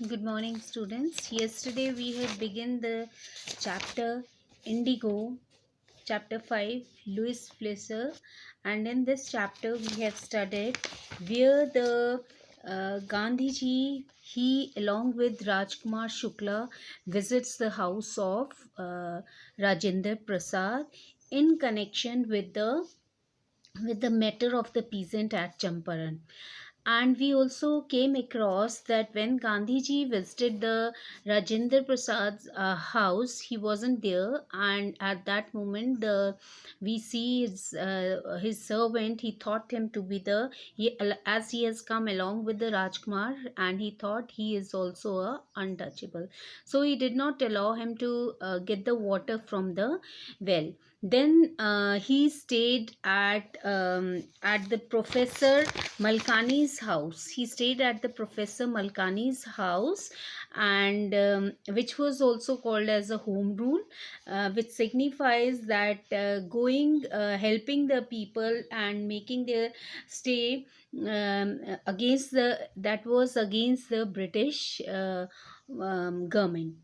Good morning, students. Yesterday we had begun the chapter Indigo, chapter 5, Louis Flisser, and in this chapter we have studied where the Gandhiji, he along with Rajkumar Shukla visits the house of Rajendra Prasad in connection with the matter of the peasant at Champaran. And we also came across that when Gandhiji visited the Rajendra Prasad's house, he wasn't there, and at that moment, we see his servant. He thought him to be as he has come along with the Rajkumar, and he thought he is also a untouchable. So he did not allow him to get the water from the well. Then he stayed at the Professor Malkani's house. He stayed at the Professor Malkani's house, and which was also called as a home rule, which signifies that helping the people and making their stay against that was against the British government.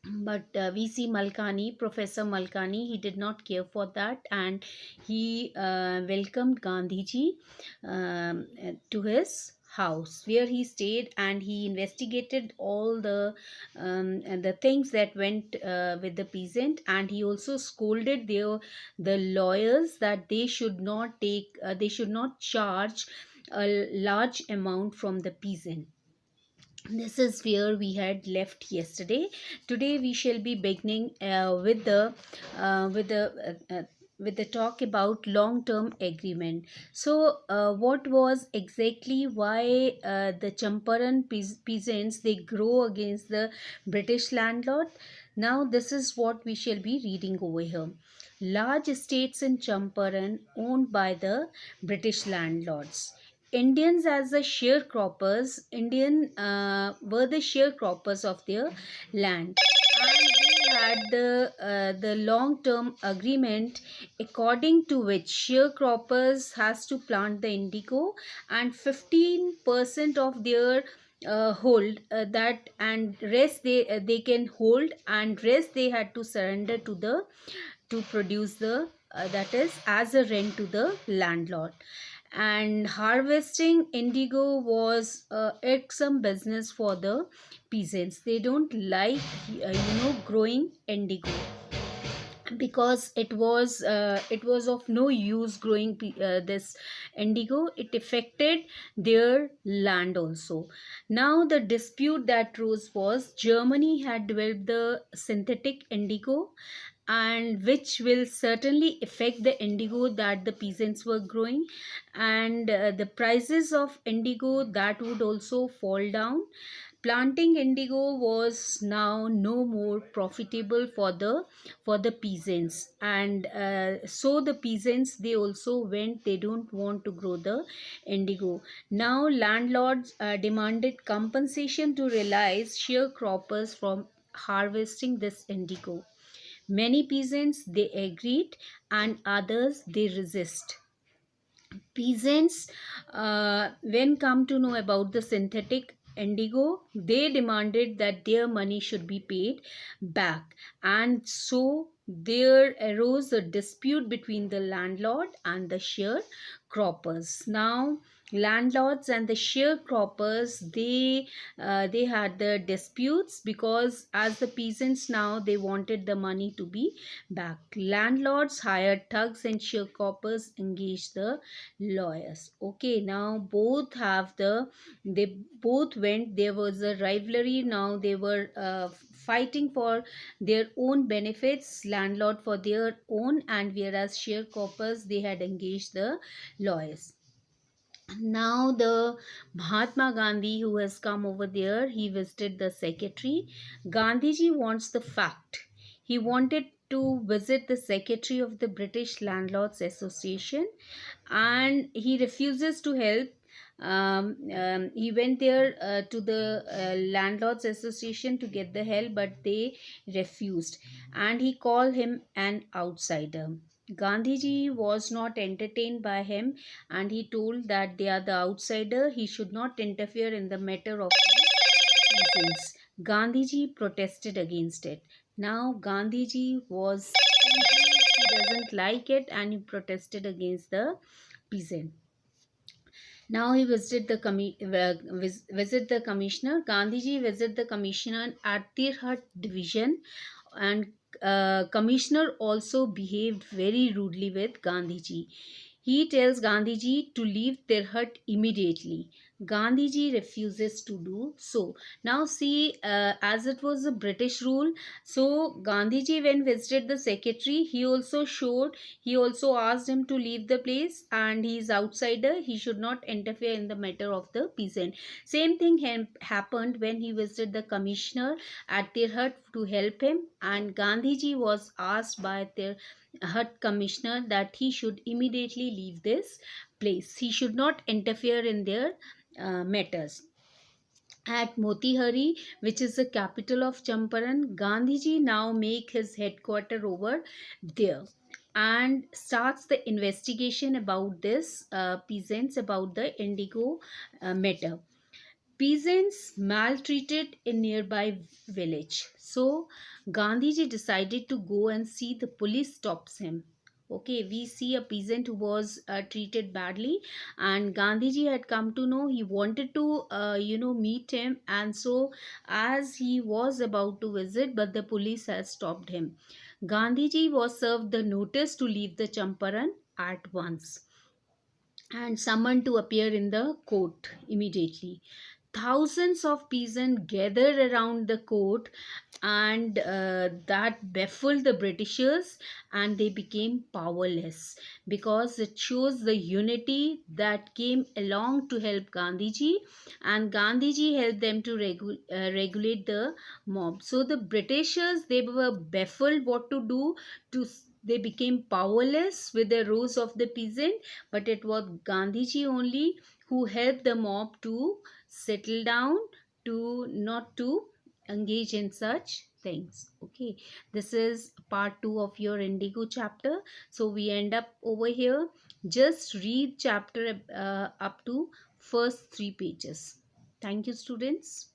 But we see Malkani, Professor Malkani, he did not care for that, and he welcomed Gandhiji to his house where he stayed, and he investigated all the things that went with the peasant, and he also scolded the lawyers that they should not charge a large amount from the peasant. This is where we had left yesterday. Today we shall be beginning with the talk about long term agreement. So what was exactly why the Champaran peasants they grow against the British landlord? Now this is what we shall be reading over here. Large estates in Champaran owned by the British landlords. Indians as the sharecroppers, were the sharecroppers of their land, and they had the long-term agreement according to which sharecroppers has to plant the indigo, and 15% of their hold that and rest they can hold, and rest they had to surrender to produce the that is as a rent to the landlord. And harvesting indigo was irksome business for the peasants. They don't like growing indigo because it was of no use growing this indigo. It affected their land also. Now the dispute that rose was Germany had developed the synthetic indigo, and which will certainly affect the indigo that the peasants were growing, and the prices of indigo that would also fall down. Planting indigo was now no more profitable for the peasants, and so the peasants they also went, they don't want to grow the indigo. Now landlords demanded compensation to release sharecroppers from harvesting this indigo. Many peasants they agreed, and others they resist. Peasants, when come to know about the synthetic indigo, they demanded that their money should be paid back, and so there arose a dispute between the landlord and the sharecroppers. Now landlords and the sharecroppers they had the disputes because as the peasants now they wanted the money to be back. Landlords hired thugs and sharecroppers engaged the lawyers. Okay, now they both went, there was a rivalry. Now they were fighting for their own benefits, landlord for their own, and whereas sharecroppers they had engaged the lawyers. Now the Mahatma Gandhi who has come over there, he visited the secretary. Gandhiji wants the fact. He wanted to visit the secretary of the British Landlords Association, and he refuses to help. He went there to the landlords association to get the help, but they refused, and he called him an outsider. Gandhiji was not entertained by him, and he told that they are the outsider, he should not interfere in the matter of peace. peasants. Gandhiji protested against it. Now Gandhiji was simply, he doesn't like it and he protested against the peasant. Now he visited the visit the commissioner. Gandhiji visited the commissioner at Tirhat division, and commissioner also behaved very rudely with Gandhiji. He tells Gandhiji to leave Tirhat immediately. Gandhiji refuses to do so. Now see, as it was a British rule, so Gandhiji, when visited the secretary, he also asked him to leave the place, and he is outsider, he should not interfere in the matter of the peasant. Same thing happened when he visited the commissioner at Tirhat to help him, and Gandhiji was asked by Tirhat commissioner that he should immediately leave this place, he should not interfere in their matters. At Motihari, which is the capital of Champaran, Gandhiji now make his headquarter over there and starts the investigation about this peasants, about the indigo matter. Peasants maltreated a nearby village. So Gandhiji decided to go and see. The police stops him. Okay, we see a peasant who was treated badly, and Gandhiji had come to know. He wanted to, meet him, and so as he was about to visit, but the police has stopped him. Gandhiji was served the notice to leave the Champaran at once and summoned to appear in the court immediately. Thousands of peasants gathered around the court, and that baffled the Britishers, and they became powerless, because it shows the unity that came along to help Gandhiji, and Gandhiji helped them to regulate the mob. So the Britishers, they were baffled what to do. They became powerless with the rose of the peasant, but it was Gandhiji only who helped the mob to settle down, to not to engage in such things. Okay, this is part 2 of your Indigo chapter. So we end up over here. Just read chapter up to first 3 pages. Thank you, students.